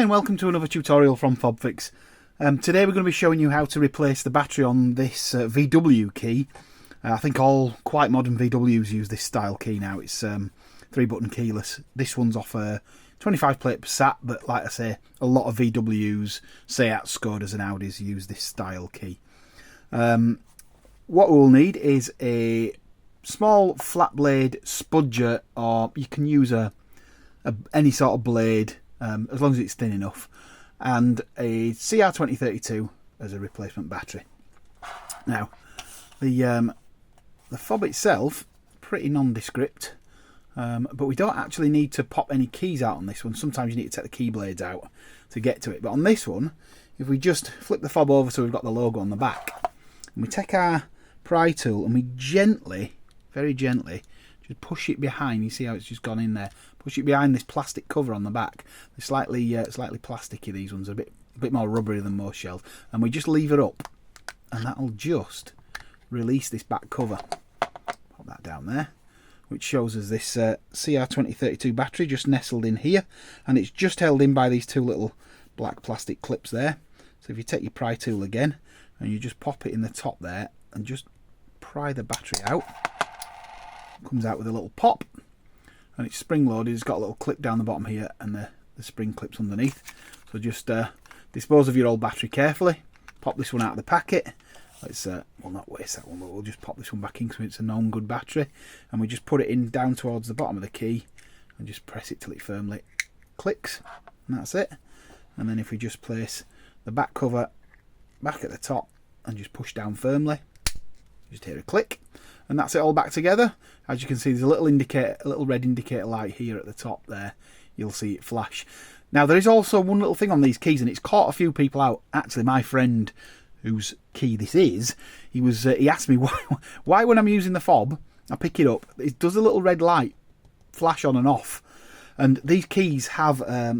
and welcome to another tutorial from FobFix. Today we're going to be showing you how to replace the battery on this VW key. I think all quite modern VWs use this style key now. It's 3-button keyless. This one's off a 25 plate Passat, but like I say, a lot of VWs, Seat, Skodas and Audis use this style key. What we'll need is a small flat blade spudger, or you can use any sort of blade, as long as it's thin enough, and a CR2032 as a replacement battery. Now, the fob itself, pretty nondescript, but we don't actually need to pop any keys out on this one. Sometimes you need to take the key blades out to get to it, but on this one, if we just flip the fob over so we've got the logo on the back, and we take our pry tool and we gently, very gently, just push it behind. You see how it's just gone in there. Push it behind this plastic cover on the back. They're slightly plasticky. These ones are a bit more rubbery than most shells. And we just leave it up, and that'll just release this back cover. Pop that down there, which shows us this CR2032 battery just nestled in here, and it's just held in by these two little black plastic clips there. So if you take your pry tool again and you just pop it in the top there and just pry the battery out, comes out with a little pop, and it's spring loaded. It's got a little clip down the bottom here, and the spring clips underneath. So just dispose of your old battery carefully. Pop this one out of the packet. Let's well, not waste that one, but we'll just pop this one back in because it's a known good battery, and we just put it in down towards the bottom of the key and just press it till it firmly clicks, and that's it. And then if we just place the back cover back at the top and just push down firmly, just hear a click, and that's it all back together. As you can see, there's a little red indicator light here at the top there. You'll see it flash. Now there is also one little thing on these keys, and it's caught a few people out. Actually, my friend whose key this is, he asked me why when I'm using the fob, I pick it up, it does a little red light flash on and off. And these keys have a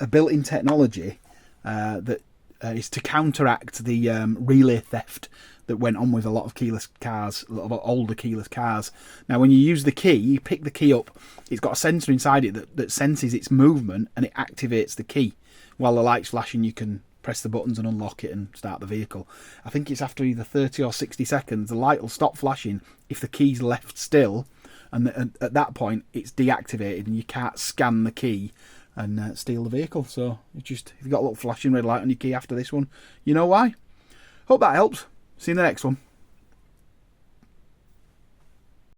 built-in technology that is to counteract the relay theft that went on with a lot of keyless cars, a lot of older keyless cars. Now, when you use the key, you pick the key up, it's got a sensor inside it that senses its movement, and it activates the key. While the light's flashing, you can press the buttons and unlock it and start the vehicle. I think it's after either 30 or 60 seconds, the light will stop flashing if the key's left still, and at that point, it's deactivated and you can't scan the key and steal the vehicle. So it's just, if you've got a little flashing red light on your key after this one, you know why. Hope that helps. See you in the next one.